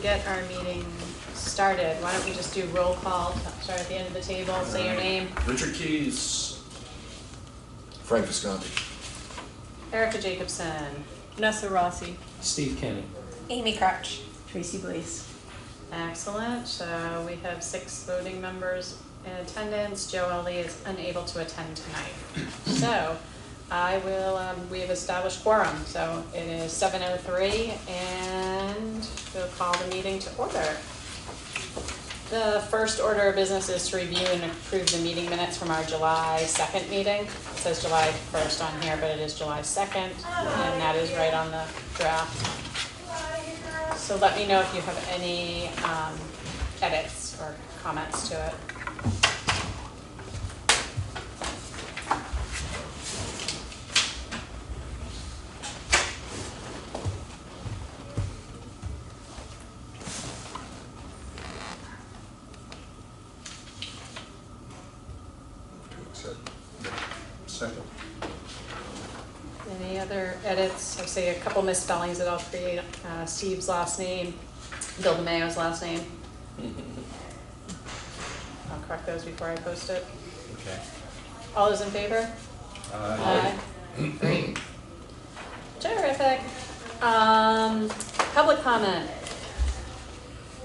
get our meeting started, why don't we just do roll call, start at the end of the table, say your name. Richard Keys. Frank Visconti. Erica Jacobson. Vanessa Rossi. Steve Kenny. Amy Crouch. Tracy Blaze. Excellent, so we have 6 voting members in attendance. Joe Ellie is unable to attend tonight. So I will, we have established quorum, so it is 7:03 and we'll call the meeting to order. The first order of business is to review and approve the meeting minutes from our July 2nd meeting. It says July 1st on here, but it is July 2nd, and that is right on the draft. So let me know if you have any edits or comments to it. Second. Any other edits? I say a couple misspellings that I'll create. Steve's last name, Bill DeMayo's last name. I'll correct those before I post it. Okay. All those in favor? Aye. Great. Terrific. Public comment.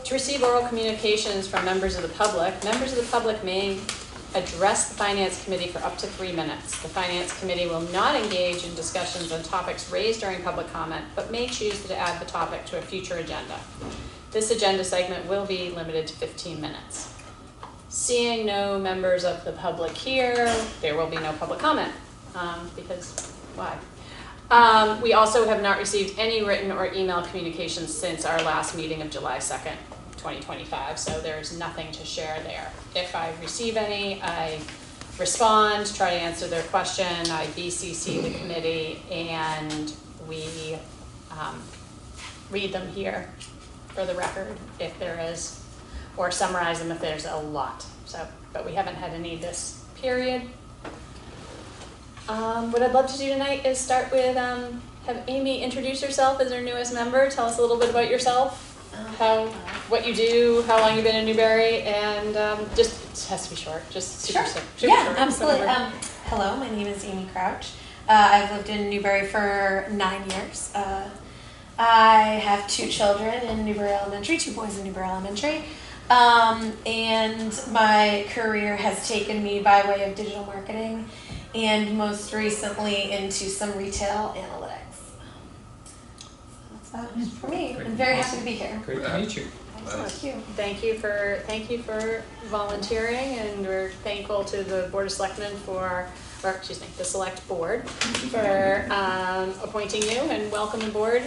To receive oral communications from members of the public, members of the public may address the Finance Committee for up to 3 minutes. The Finance Committee will not engage in discussions on topics raised during public comment, but may choose to add the topic to a future agenda. This agenda segment will be limited to 15 minutes. Seeing no members of the public here, there will be no public comment, because why? We also have not received any written or email communications since our last meeting of July 2nd. 2025, so there's nothing to share there. If I receive any, I respond, try to answer their question, I BCC the committee, and we read them here for the record if there is, or summarize them if there's a lot. So, but we haven't had any this period. What I'd love to do tonight is start with, have Amy introduce herself as our newest member. Tell us a little bit about yourself. What you do, how long you've been in Newbury, and just, it has to be short, just super short. Yeah, absolutely. Hello, my name is Amy Crouch. I've lived in Newbury for 9 years. I have 2 children in Newbury Elementary, 2 boys in Newbury Elementary. And my career has taken me by way of digital marketing and most recently into some retail analytics. For me, I'm very happy to be here. Great to meet you. Thank you. Thank you for volunteering, and we're thankful to the Board of Selectmen the Select Board for appointing you, and welcome aboard.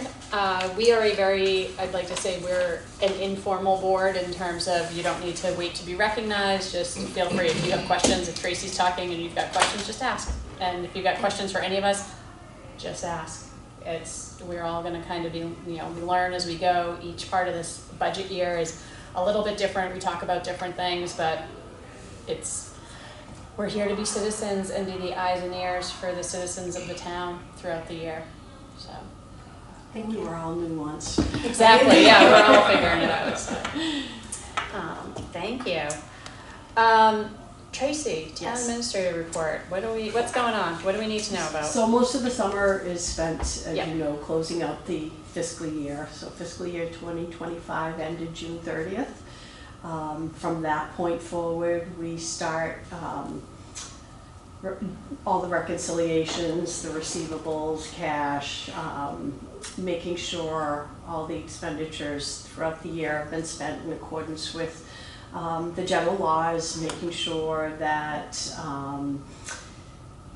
We are I'd like to say we're an informal board in terms of you don't need to wait to be recognized. Just feel free if you have questions. If Tracy's talking and you've got questions, just ask. And if you've got questions for any of us, just ask. We're all going to kind of be, we learn as we go. Each part of this budget year is a little bit different. We talk about different things, but we're here to be citizens and be the eyes and ears for the citizens of the town throughout the year. So, I think we were all new once. exactly, yeah, we're all figuring it out. So. Thank you. Tracy, Town Yes. Administrator report. What's going on? What do we need to know about? So most of the summer is spent, as Yep. you know, closing out the fiscal year. So fiscal year 2025 ended June 30th. From that point forward, we start all the reconciliations, the receivables, cash, making sure all the expenditures throughout the year have been spent in accordance with the general laws, making sure that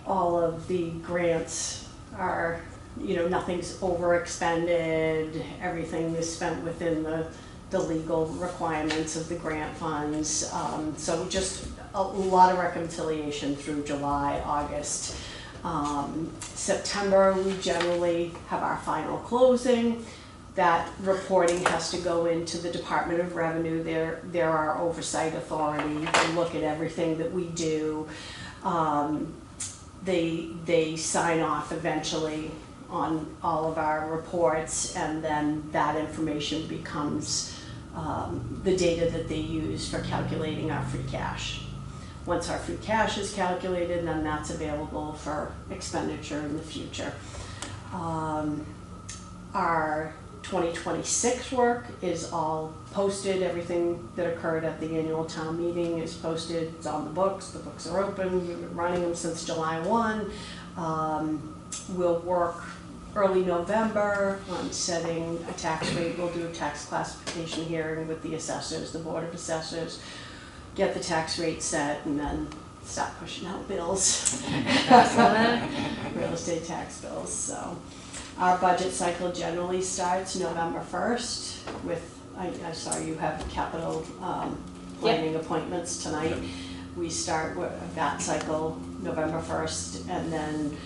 all of the grants are, nothing's overexpended, everything is spent within the legal requirements of the grant funds. So just a lot of reconciliation through July, August. September, we generally have our final closing. That reporting has to go into the Department of Revenue. They're our oversight authority. They look at everything that we do. They sign off eventually on all of our reports, and then that information becomes the data that they use for calculating our free cash. Once our free cash is calculated, then that's available for expenditure in the future. Our 2026 work is all posted. Everything that occurred at the annual town meeting is posted. It's on the books are open. We've been running them since July 1. We'll work early November on setting a tax rate. We'll do a tax classification hearing with the assessors, the Board of Assessors, get the tax rate set, and then start pushing out bills. Real estate tax bills. So our budget cycle generally starts November 1st with, I saw you have capital planning appointments tonight. Yep. We start with that cycle November 1st, and then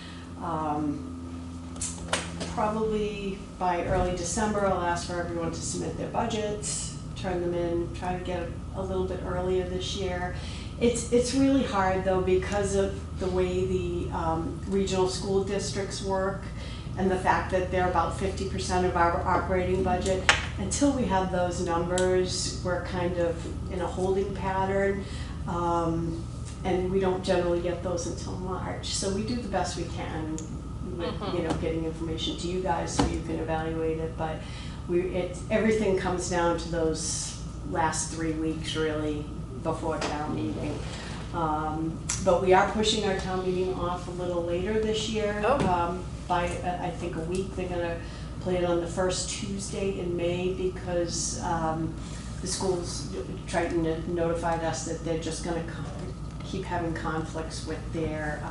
probably by early December, I'll ask for everyone to submit their budgets, turn them in, try to get a little bit earlier this year. It's really hard though because of the way the regional school districts work and the fact that they're about 50% of our operating budget. Until we have those numbers, we're kind of in a holding pattern. And we don't generally get those until March. So we do the best we can with getting information to you guys so you can evaluate it. But everything comes down to those last 3 weeks really before town meeting. But we are pushing our town meeting off a little later this year. By I think a week. They're gonna plan on the first Tuesday in May because the schools, Triton notified us that they're just gonna keep having conflicts with their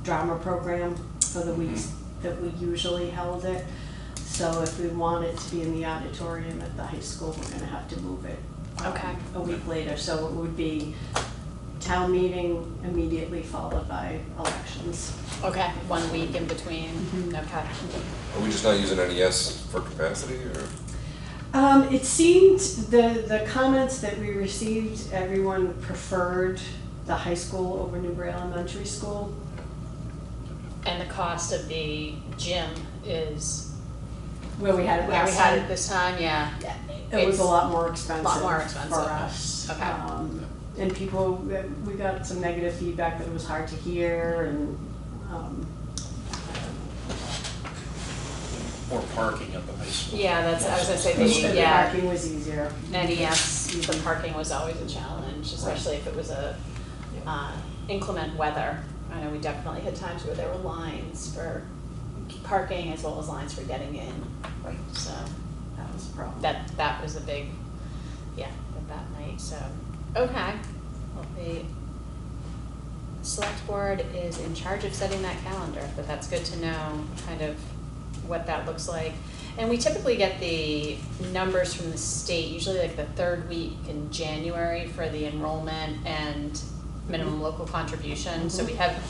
drama program for the weeks that we usually held it. So if we want it to be in the auditorium at the high school, we're gonna have to move it a week later. So it would be town meeting immediately followed by elections. Okay, 1 week in between, okay. Are we just not using NES for capacity, or? It seemed, the comments that we received, everyone preferred the high school over Newbury Elementary School. And the cost of the gym is Where we had it where we last had time. it this time, yeah. It was a lot more expensive. Lot more expensive. For us. Okay. And people, we got some negative feedback that it was hard to hear and, Or parking at the high school. Yeah, that's, I was gonna say, the parking was easier. NES, the parking was always a challenge, especially if it was a inclement weather. I know we definitely had times where there were lines for parking as well as lines for getting in. Right. So That was a problem. that was a big, with that night, so, okay. Well, the select board is in charge of setting that calendar, but that's good to know kind of what that looks like. And we typically get the numbers from the state, usually like the third week in January for the enrollment and minimum local contribution. So we have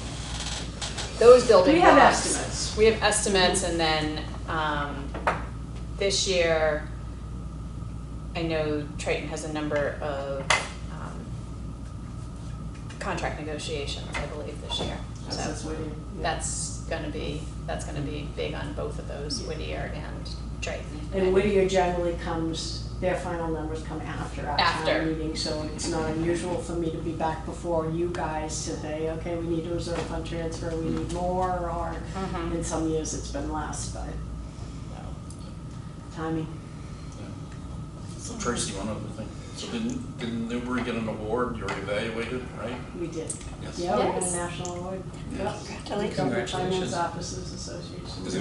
those building blocks. We have estimates. We have estimates, and then this year, I know Triton has a number of contract negotiations, I believe, this year. So That's Whittier. that's gonna be big on both of those, Whittier and Triton. And Whittier generally comes, their final numbers come after our After. town meeting, so it's not unusual for me to be back before you guys to say, okay, we need a reserve fund transfer, we need more, or in some years it's been less, but timing. So Tracy, one other thing. So didn't Newbury get an award? You're evaluated, right? We did. Yes. Yeah, we got a Yes. national award. Yep. Congratulations. Government Finance Officers Association. Is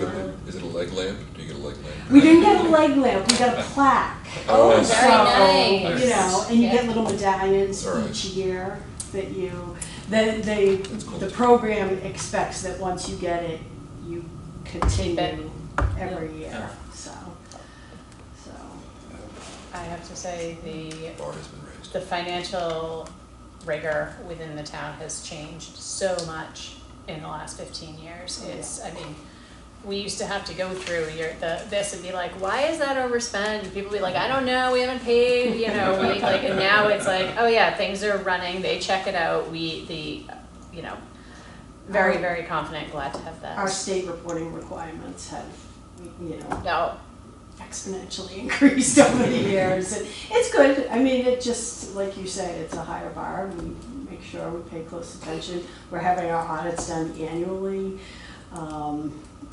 it a leg lamp? Do you get a leg lamp? We didn't get a leg lamp, we got a plaque. Oh, very So, nice. you know, and you Yeah. get little medallions All right. each year that That's cool. the program expects that once you get it, you continue every year, Yeah. so. I have to say, Bar has been raised. the financial rigor within the town has changed so much in the last 15 years. I mean, we used to have to go through this and be like, why is that overspent? And people be like, I don't know, we haven't paid, and now it's like, oh yeah, things are running, they check it out, very, very confident, glad to have that. Our state reporting requirements have, No, exponentially increased over the years. And it's good. I mean, it just, like you say, it's a higher bar. We make sure we pay close attention. We're having our audits done annually.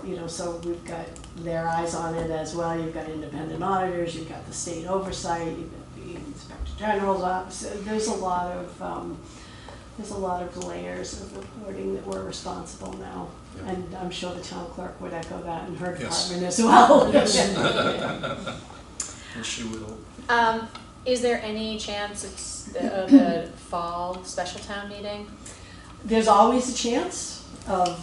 You know, so we've got their eyes on it as well. You've got independent auditors, you've got the state oversight, you've got the Inspector General's office. There's a lot of layers of reporting that we're responsible now. Yeah. And I'm sure the town clerk would echo that in her Yes. department as well. Yes. And she will. Is there any chance it's the fall special town meeting? There's always a chance of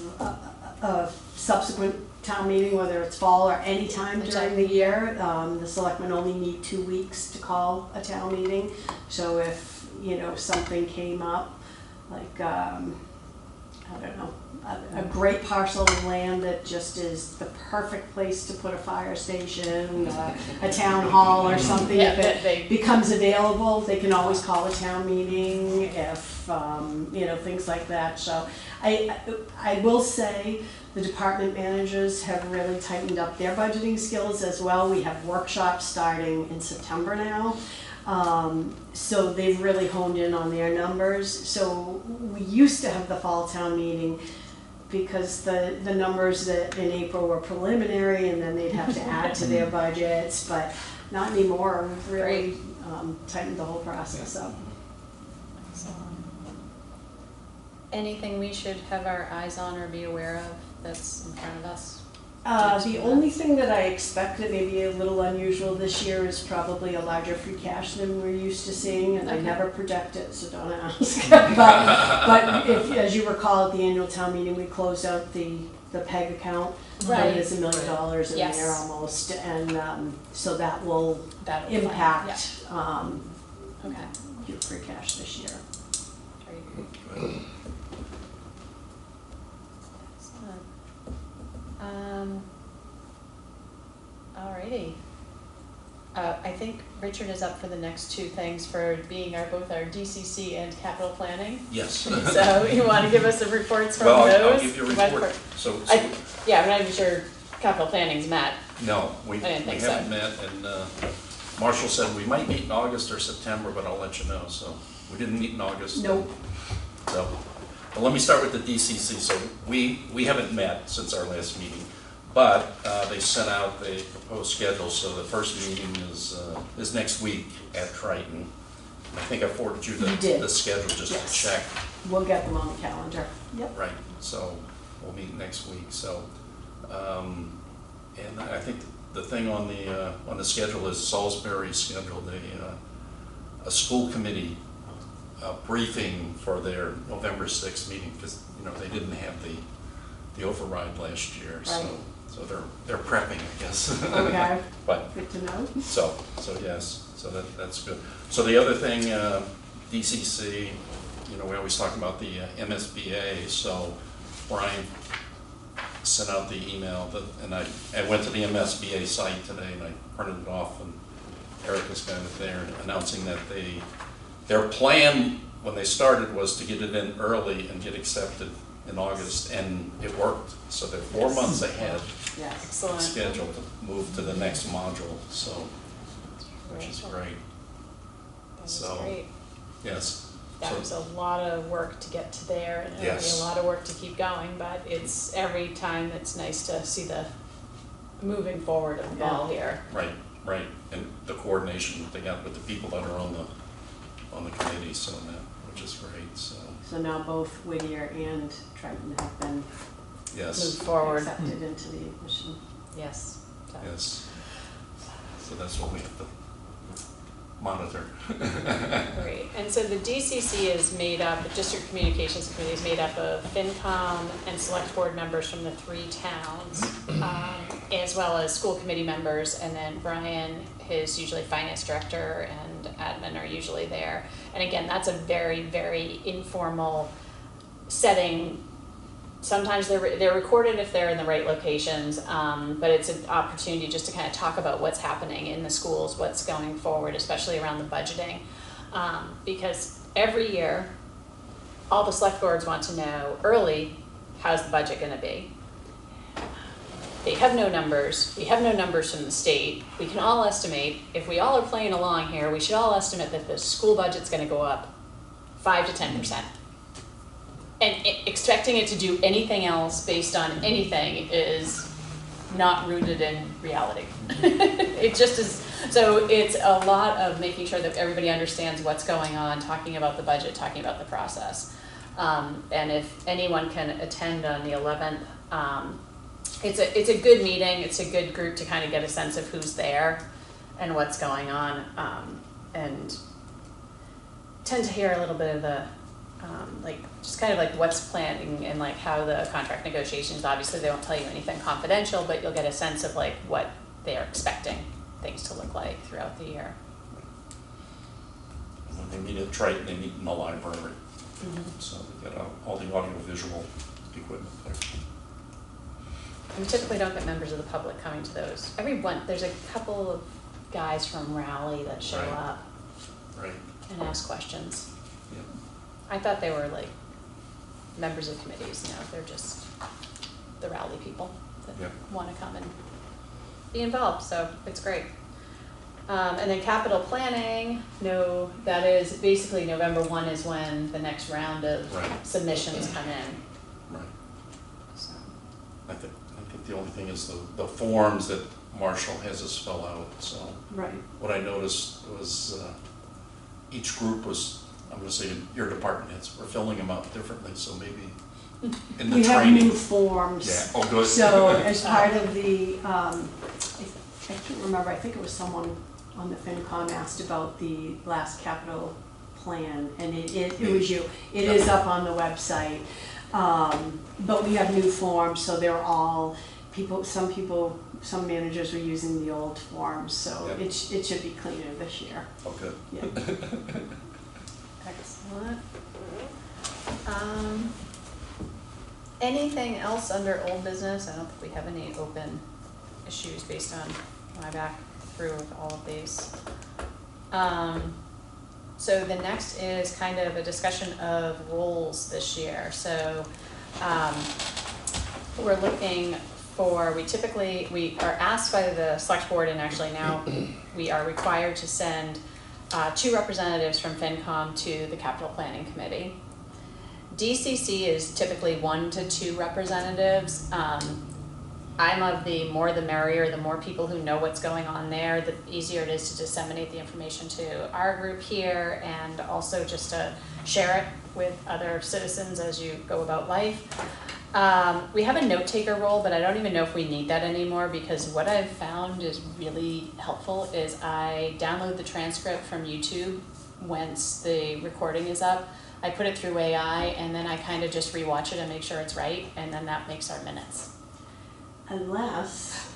a subsequent town meeting, whether it's fall or any time during the year. The selectmen only need 2 weeks to call a town meeting. So if, you know, something came up, like, I don't know, a great parcel of land that just is the perfect place to put a fire station, a town hall or something, Yeah, if they- it becomes available, they can always call a town meeting if, you know, things like that. So I will say the department managers have really tightened up their budgeting skills as well. We have workshops starting in September now. So they've really honed in on their numbers. So we used to have the fall town meeting because the numbers that in April were preliminary and then they'd have to add to their budgets, but not anymore. We've really tightened the whole process up. Anything we should have our eyes on or be aware of that's in front of us? The only thing that I expect that may be a little unusual this year is probably a larger free cash than we're used to seeing, and I Okay. never project it, so don't ask. But if, as you recall, at the annual town meeting, we closed out the PEG account. Right. There's $1 million in Yes. there almost, and so that will That'll be fine. impact Yeah. Okay. your free cash this year. Very good. Excellent. Alrighty. I think Richard is up for the next two things for being both our DCC and capital planning. Yes. So you want to give us the reports from Well, those? I'll give you a What report. for- So, Yeah, I'm not even sure capital planning's met. no, we I didn't think so. haven't met, and Marshall said we might meet in August or September, but I'll let you know, so we didn't meet in August. Nope. So, well, let me start with the DCC. So we haven't met since our last meeting, but they sent out a proposed schedule, so the first meeting is next week at Triton. I think I forwarded you You did. the schedule just Yes. to check. We'll get them on the calendar. Yep. Right, so we'll meet next week, so, and I think the thing on the schedule is Salisbury scheduled a school committee briefing for their November 6th meeting, because, you know, they didn't have the override last year, so, Right. so they're prepping, I guess. Okay, But, good to know. so yes, so that's good. So the other thing, DCC, you know, we always talk about the MSBA, so Brian sent out the email and I went to the MSBA site today and I printed it off, and Erica's got it there announcing that their plan when they started was to get it in early and get accepted in August, and it worked. So they're 4 months ahead Yes. Excellent. scheduled to move to the next module, so, which is great, That was So, great. yes. That So- was a lot of work to get to there, and it'll be Yes. a lot of work to keep going, but it's every time it's nice to see the moving forward of the ball here. Right, and the coordination that they got with the people that are on the committee, so that, which is great, so, So now both Whittier and Triton have been yes, Move forward, accepted into the admission. yes. So- yes. So that's what we have to monitor. Great, and so the DCC is made up, the District Communications Committee is made up of FinCom and select board members from the 3 towns, as well as school committee members, and then Brian, his usually finance director, and admin are usually there. And again, that's a very, very informal setting. Sometimes they're recorded if they're in the right locations, but it's an opportunity just to kind of talk about what's happening in the schools, what's going forward, especially around the budgeting. Because every year, all the select boards want to know early, how's the budget gonna be? they have no numbers, we have no numbers from the state, we can all estimate, if we all are playing along here, we should all estimate that the school budget's gonna go up 5 to 10%. And expecting it to do anything else based on anything is not rooted in reality. It just is, so it's a lot of making sure that everybody understands what's going on, talking about the budget, talking about the process. And if anyone can attend on the 11th, it's a good meeting, it's a good group to kind of get a sense of who's there and what's going on, and tend to hear a little bit of the, like, just kind of like what's planning and like how the contract negotiations, obviously they won't tell you anything confidential, but you'll get a sense of like what they are expecting things to look like throughout the year. When they meet at Triton, they meet in the library. So we get all the audiovisual equipment there. And we typically don't get members of the public coming to those. There's a couple of guys from Raleigh that show Right. up Right. and ask questions. Yeah. I thought they were like members of committees, no, they're just the Raleigh people that Yeah. want to come and be involved, so it's great. And then capital planning, no, that is basically November 1 is when the next round of Right. submissions come in. Right. So, I think the only thing is the forms that Marshall has us fill out, so. Right. What I noticed was each group was, I'm gonna say your department heads, were filling them out differently, so maybe in the We have training. new forms. Yeah, oh, good. So as part of the, I can't remember, I think it was someone on the FinCom asked about the last capital plan, and it was you. It is up on the website. But we have new forms, so they're all, some managers were using the old forms, so Yeah. it should be cleaner this year. Oh, good. Yeah. excellent. Anything else under old business? I don't think we have any open issues based on my back through all of these. So the next is kind of a discussion of roles this year. So we're looking for, we are asked by the select board, and actually now we are required to send 2 representatives from FinCom to the capital planning committee. DCC is typically 1 to 2 representatives. I'm of the more the merrier, the more people who know what's going on there, the easier it is to disseminate the information to our group here, and also just to share it with other citizens as you go about life. We have a note taker role, but I don't even know if we need that anymore, because what I've found is really helpful is I download the transcript from YouTube once the recording is up. I put it through AI, and then I kind of just rewatch it and make sure it's right, and then that makes our minutes. Unless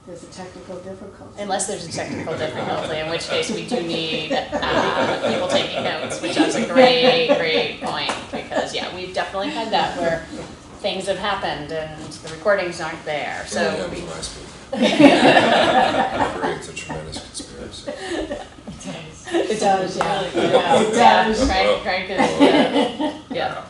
there's a technical difficulty. Unless there's a technical difficulty, in which case we do need people taking notes, which is a great point, because yeah, we've definitely had that where things have happened and the recordings aren't there, so. Yeah, it was last week. It creates a tremendous conspiracy. It does, yeah. It does. Frank is, yeah.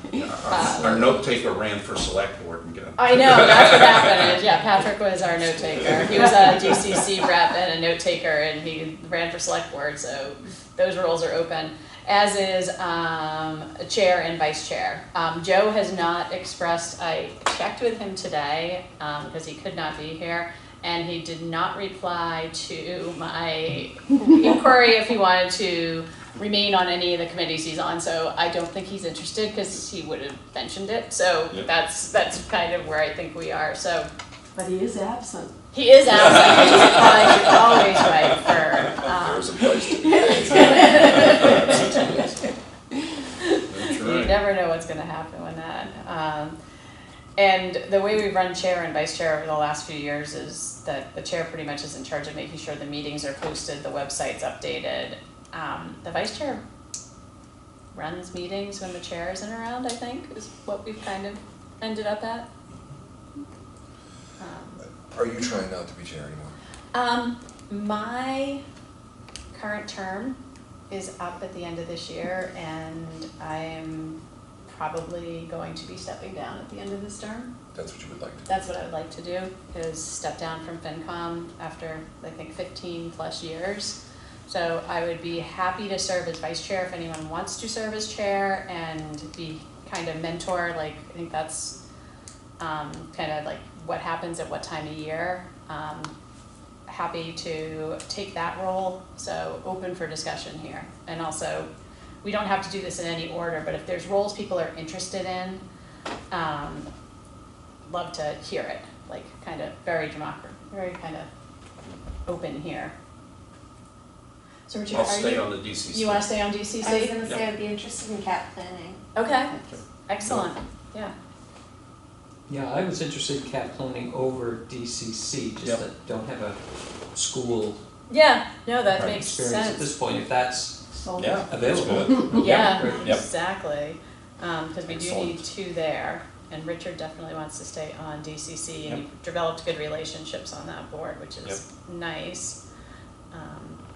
Our note taker ran for select board and got. I know, that's what happened, is, yeah, Patrick was our note taker. He was a DCC rep and a note taker, and he ran for select board, so those roles are open. As is a chair and vice chair. Joe has not expressed, I checked with him today, because he could not be here, and he did not reply to my inquiry if he wanted to remain on any of the committees he's on, so I don't think he's interested, because he would have mentioned it, so Yeah. that's kind of where I think we are, so. But he is absent. He is absent, which is always right for, There's a place to be. That's you right. never know what's gonna happen when that, and the way we've run chair and vice chair over the last few years is that the chair pretty much is in charge of making sure the meetings are posted, the website's updated. The vice chair runs meetings when the chair isn't around, I think, is what we've kind of ended up at. Are you trying not to be chair anymore? My current term is up at the end of this year, and I am probably going to be stepping down at the end of this term. That's what you would like to do? That's what I would like to do, is step down from FinCom after, I think, 15 plus years. So I would be happy to serve as vice chair if anyone wants to serve as chair and be kind of mentor, like, I think that's kind of like what happens at what time of year. Happy to take that role, so open for discussion here. And also, we don't have to do this in any order, but if there's roles people are interested in, love to hear it, like kind of very kind of open here. So Richard, I'll are stay you, on the DCC. you wanna stay on I was DCC? gonna say I'd be interested in cap planning. Okay, excellent, yeah. Yeah, I was interested in cap planning over DCC, just Yep. that don't have a school Yeah, no, that makes experience at sense. this point, if that's So Yeah, that's available. good. Yeah, Great. Yep. exactly, because we do Excellent. need two there, and Richard definitely wants to stay on DCC, and Yep. you've developed good relationships on that board, which is nice.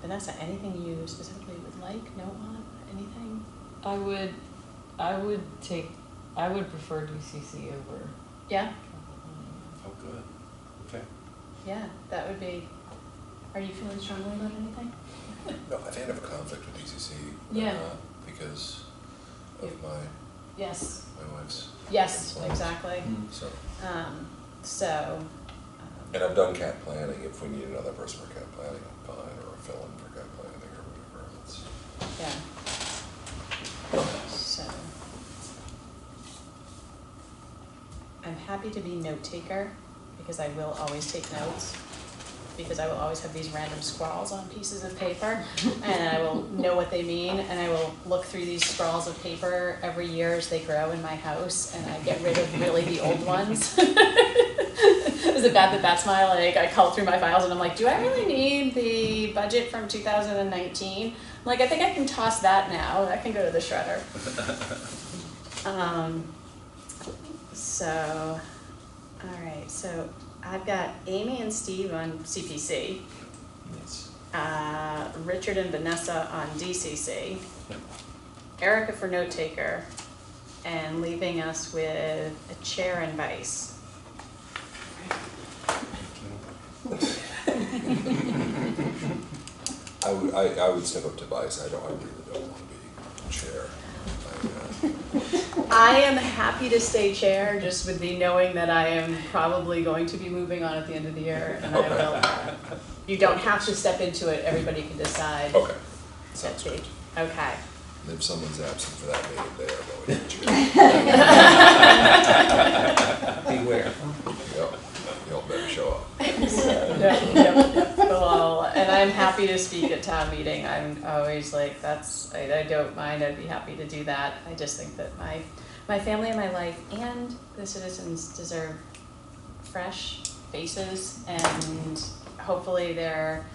Vanessa, anything you specifically would like, know on, anything? I would prefer DCC over. Yeah, Oh, good. Okay. yeah, that would be, are you feeling strongly about anything? No, I think I have a conflict with DCC. Yeah. Because of Yes, my wife's, yes, exactly, Mm. so. so, And I've done cap planning. If we need another person for cap planning, I'm fine, or a fill-in for cap planning or whatever. It's, yeah. So, I'm happy to be note taker, because I will always take notes, because I will always have these random scrawls on pieces of paper, and I will know what they mean, and I will look through these scrawls of paper every year as they grow in my house, and I get rid of really the old ones. Is it bad that that's my, like, I cull through my files and I'm like, do I really need the budget from 2019? I'm like, I think I can toss that now, that can go to the shredder. So, all right, so I've got Amy and Steve on CPC, Yes. Richard and Vanessa on DCC, Yep. Erica for note taker, and leaving us with a chair and vice. I would step up to vice. I really don't want to be chair. I am happy to stay chair, just with the knowing that I am probably going to be moving on at the end of the year, and I will, you don't have to step into it, everybody can decide. Okay, sounds good. Okay. And if someone's absent for that meeting, they are going to chair. Beware. Yep, y'all better show up. Yep. Well, and I'm happy to speak at town meeting, I'm always like, I don't mind, I'd be happy to do that. I just think that my family and my life and the citizens deserve fresh faces, and hopefully their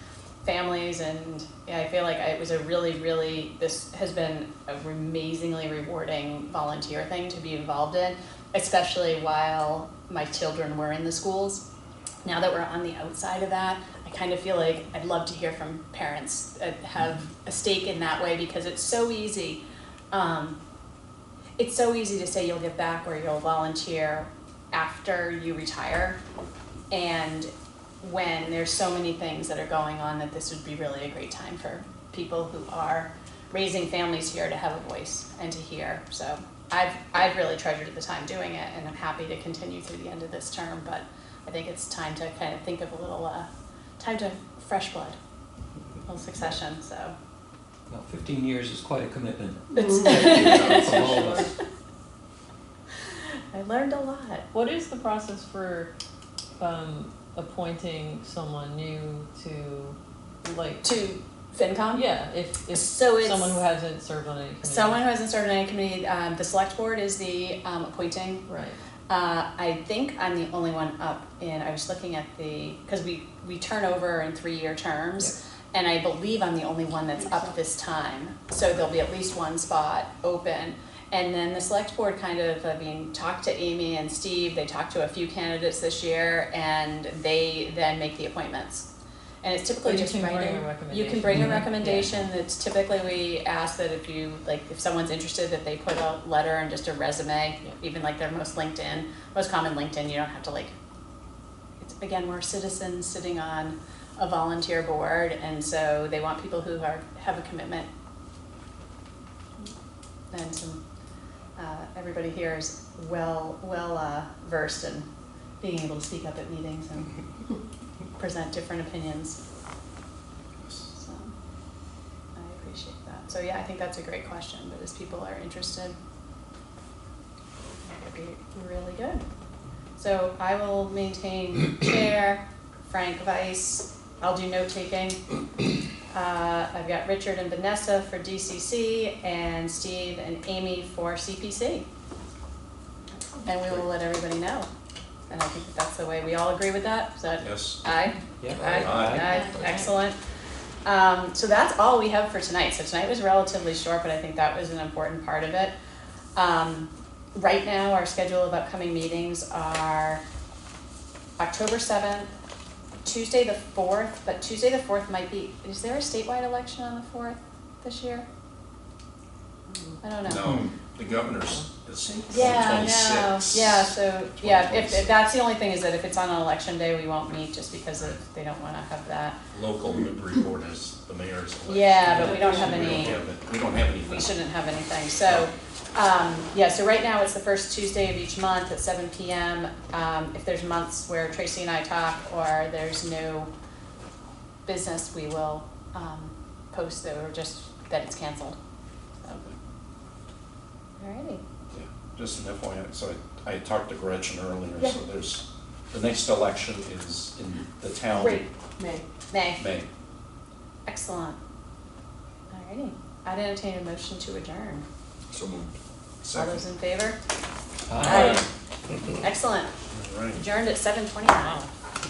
families, and yeah, I feel like it was a really, this has been an amazingly rewarding volunteer thing to be involved in, especially while my children were in the schools. Now that we're on the outside of that, I kind of feel like I'd love to hear from parents that have a stake in that way, because it's so easy. It's so easy to say you'll give back or you'll volunteer after you retire, and when there's so many things that are going on, that this would be really a great time for people who are raising families here to have a voice and to hear. So I've really treasured the time doing it, and I'm happy to continue through the end of this term, but I think it's time to kind of think of a little, time to fresh blood, a little succession, so. Well, 15 years is quite a commitment. It's For all of us. I learned a lot. What is the process for appointing someone new to, like, To FinCom? yeah, if So it's someone who hasn't served on any committee? someone who hasn't served on any committee, the select board is the appointing. Right. I think I'm the only one up in, I was looking at because we turn over in 3-year terms, and I believe I'm the only one that's up this time. So there'll be at least one spot open. And then the select board kind of, talked to Amy and Steve, they talked to a few candidates this year, and they then make the appointments. And it's typically But you just can bring writing. a You can recommendation. bring a Mhm. recommendation. It's typically, we ask that if you, like, if someone's interested, that they put a letter and just a resume, Yeah. even like their most common LinkedIn, you don't have to like, it's, again, we're citizens sitting on a volunteer board, and so they want people who have a commitment. And some, everybody here is well versed in being able to speak up at meetings and present different opinions. So, I appreciate that. So yeah, I think that's a great question, but as people are interested, that would be really good. So I will maintain chair, Frank vice, I'll do note taking. I've got Richard and Vanessa for DCC, and Steve and Amy for CPC. And we will let everybody know. And I think that's the way, we all agree with that? Is that? Yes. Aye? Yeah. Aye, Aye. excellent. So that's all we have for tonight. So tonight was relatively short, but I think that was an important part of it. Right now, our schedule of upcoming meetings are October 7th, Tuesday the 4th, but Tuesday the 4th might be, is there a statewide election on the 4th this year? I don't know. No, the governor's, it's Yeah, I 26. know. Yeah, so, yeah, if 26. that's the only thing, is that if it's on an election day, we won't meet just because of, they don't wanna have that. Local Newbury board has the mayor's election. Yeah, but we don't have We don't any, have it. We don't have anything. we shouldn't have anything, so, yeah, so right now it's the first Tuesday of each month at 7 PM. If there's months where Tracy and I talk, or there's no business, we will, post that, or just that it's canceled. So, alrighty. Yeah, just an FYI, so I talked to Gretchen earlier, Yeah. so the next election is in the town. Great. May. May. Excellent. Alrighty, I'd entertain a motion to adjourn. So moved. All Second. those in favor? Aye. Excellent. All right. Adjourned at 7:29.